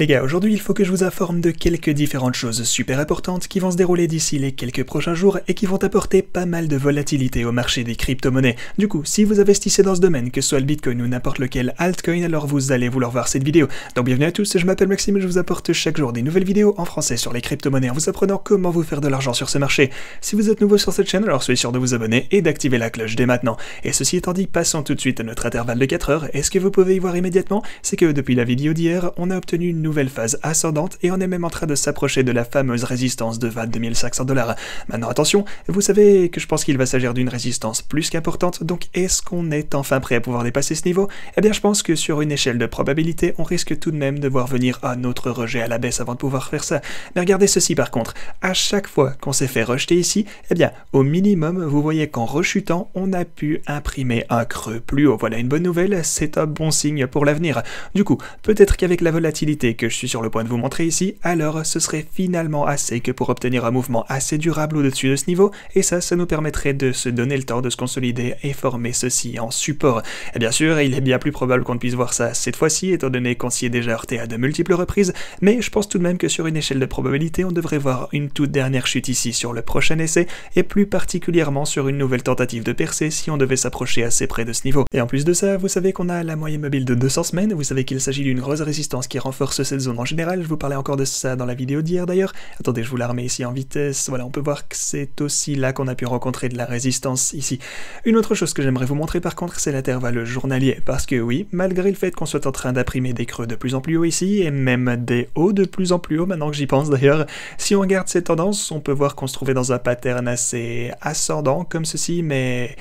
Les gars, aujourd'hui il faut que je vous informe de quelques différentes choses super importantes qui vont se dérouler d'ici les quelques prochains jours et qui vont apporter pas mal de volatilité au marché des crypto-monnaies. Du coup, si vous investissez dans ce domaine, que ce soit le Bitcoin ou n'importe lequel altcoin, alors vous allez vouloir voir cette vidéo. Donc bienvenue à tous, je m'appelle Maxime et je vous apporte chaque jour des nouvelles vidéos en français sur les crypto-monnaies en vous apprenant comment vous faire de l'argent sur ce marché. Si vous êtes nouveau sur cette chaîne, alors soyez sûr de vous abonner et d'activer la cloche dès maintenant. Et ceci étant dit, passons tout de suite à notre intervalle de 4 heures et ce que vous pouvez y voir immédiatement, c'est que depuis la vidéo d'hier, on a obtenu une nouvelle phase ascendante et on est même en train de s'approcher de la fameuse résistance de 22 500 $. Maintenant attention, vous savez que je pense qu'il va s'agir d'une résistance plus qu'importante, donc est-ce qu'on est enfin prêt à pouvoir dépasser ce niveau? Eh bien je pense que sur une échelle de probabilité, on risque tout de même de voir venir un autre rejet à la baisse avant de pouvoir faire ça. Mais regardez ceci par contre, à chaque fois qu'on s'est fait rejeter ici, eh bien au minimum, vous voyez qu'en rechutant, on a pu imprimer un creux plus haut. Voilà une bonne nouvelle, c'est un bon signe pour l'avenir. Du coup, peut-être qu'avec la volatilité que je suis sur le point de vous montrer ici, alors ce serait finalement assez que pour obtenir un mouvement assez durable au-dessus de ce niveau, et ça nous permettrait de se donner le temps de se consolider et former ceci en support. Et bien sûr, il est bien plus probable qu'on ne puisse voir ça cette fois-ci, étant donné qu'on s'y est déjà heurté à de multiples reprises, mais je pense tout de même que sur une échelle de probabilité, on devrait voir une toute dernière chute ici sur le prochain essai, et plus particulièrement sur une nouvelle tentative de percée si on devait s'approcher assez près de ce niveau. Et en plus de ça, vous savez qu'on a la moyenne mobile de 200 semaines, vous savez qu'il s'agit d'une grosse résistance qui renforce cette zone en général, je vous parlais encore de ça dans la vidéo d'hier d'ailleurs. Attendez, je vous la remets ici en vitesse, voilà, on peut voir que c'est aussi là qu'on a pu rencontrer de la résistance ici. Une autre chose que j'aimerais vous montrer par contre, c'est l'intervalle journalier, parce que oui, malgré le fait qu'on soit en train d'imprimer des creux de plus en plus haut ici, et même des hauts de plus en plus haut, maintenant que j'y pense d'ailleurs, si on regarde ces tendances, on peut voir qu'on se trouvait dans un pattern assez ascendant comme ceci, mais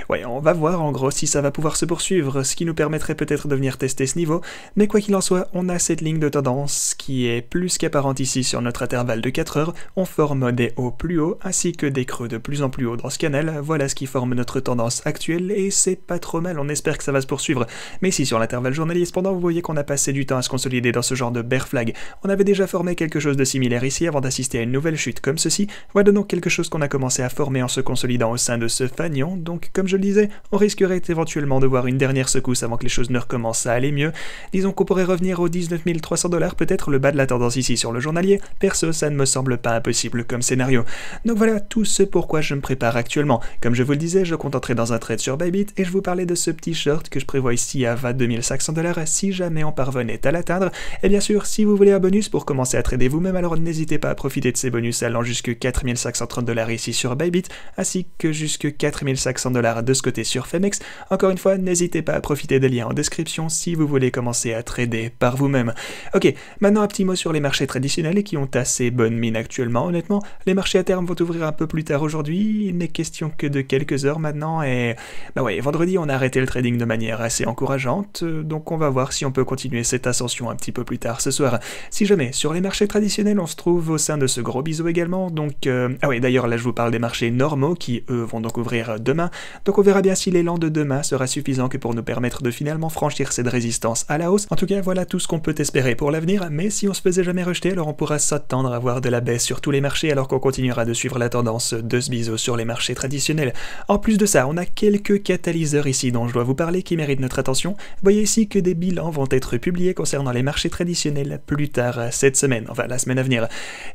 ouais, on va voir en gros si ça va pouvoir se poursuivre, ce qui nous permettrait peut-être de venir tester ce niveau, mais quoi qu'il en soit, on a cette ligne de tendance qui est plus qu'apparente ici sur notre intervalle de 4 heures, on forme des hauts plus hauts ainsi que des creux de plus en plus hauts dans ce canal, voilà ce qui forme notre tendance actuelle et c'est pas trop mal, on espère que ça va se poursuivre. Mais ici sur l'intervalle journalier cependant, vous voyez qu'on a passé du temps à se consolider dans ce genre de bear flag. On avait déjà formé quelque chose de similaire ici avant d'assister à une nouvelle chute comme ceci, voilà donc quelque chose qu'on a commencé à former en se consolidant au sein de ce fanion, donc comme je le disais, on risquerait éventuellement de voir une dernière secousse avant que les choses ne recommencent à aller mieux. Disons qu'on pourrait revenir aux 19 300 $, peut-être le bas de la tendance ici sur le journalier, perso ça ne me semble pas impossible comme scénario. Donc voilà tout ce pourquoi je me prépare actuellement. Comme je vous le disais, je compte entrer dans un trade sur Bybit et je vous parlais de ce petit short que je prévois ici à 22 500 $ si jamais on parvenait à l'atteindre. Et bien sûr, si vous voulez un bonus pour commencer à trader vous-même, alors n'hésitez pas à profiter de ces bonus allant jusque 4 530 $ ici sur Bybit, ainsi que jusque 4 500 $ de ce côté sur Femex. Encore une fois, n'hésitez pas à profiter des liens en description si vous voulez commencer à trader par vous-même. Ok, maintenant un petit mot sur les marchés traditionnels qui ont assez bonne mine actuellement. Honnêtement, les marchés à terme vont ouvrir un peu plus tard aujourd'hui, il n'est question que de quelques heures maintenant et bah ouais, vendredi on a arrêté le trading de manière assez encourageante, donc on va voir si on peut continuer cette ascension un petit peu plus tard ce soir. Si jamais, sur les marchés traditionnels, on se trouve au sein de ce gros biseau également, donc ah ouais, d'ailleurs là je vous parle des marchés normaux qui eux vont donc ouvrir demain, donc on verra bien si l'élan de demain sera suffisant que pour nous permettre de finalement franchir cette résistance à la hausse. En tout cas, voilà tout ce qu'on peut espérer pour l'avenir, mais si on se faisait jamais rejeter, alors on pourra s'attendre à voir de la baisse sur tous les marchés alors qu'on continuera de suivre la tendance de ce biseau sur les marchés traditionnels. En plus de ça, on a quelques catalyseurs ici dont je dois vous parler qui méritent notre attention. Vous voyez ici que des bilans vont être publiés concernant les marchés traditionnels plus tard cette semaine, enfin la semaine à venir.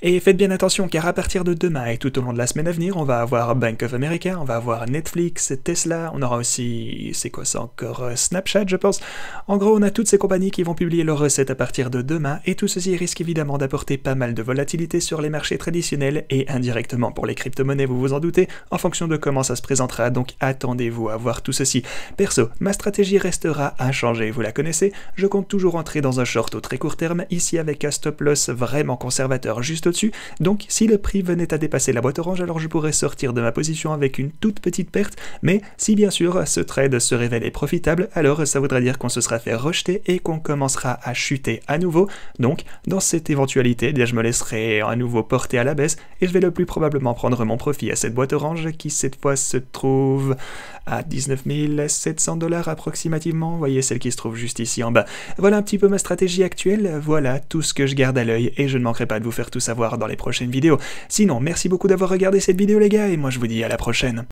Et faites bien attention car à partir de demain et tout au long de la semaine à venir, on va avoir Bank of America, on va avoir Netflix, Tesla, on aura aussi, c'est quoi ça encore, Snapchat je pense. En gros, on a toutes ces compagnies qui vont publier leurs recettes à partir de demain et tout ceci risque évidemment d'apporter pas mal de volatilité sur les marchés traditionnels et indirectement pour les crypto-monnaies, vous vous en doutez, en fonction de comment ça se présentera, donc attendez-vous à voir tout ceci. Perso, ma stratégie restera inchangée, vous la connaissez, je compte toujours entrer dans un short au très court terme, ici avec un stop loss vraiment conservateur juste au-dessus, donc si le prix venait à dépasser la boîte orange, alors je pourrais sortir de ma position avec une toute petite perte, mais si bien sûr ce trade se révélait profitable, alors ça voudra dire qu'on se sera fait rejeter et qu'on commencera à chuter à nouveau, donc dans cette éventualité, eh bien, je me laisserai à nouveau porter à la baisse et je vais le plus probablement prendre mon profit à cette boîte orange qui cette fois se trouve à 19 700 $ approximativement, vous voyez celle qui se trouve juste ici en bas. Voilà un petit peu ma stratégie actuelle, voilà tout ce que je garde à l'œil et je ne manquerai pas de vous faire tout savoir dans les prochaines vidéos. Sinon, merci beaucoup d'avoir regardé cette vidéo les gars et moi je vous dis à la prochaine.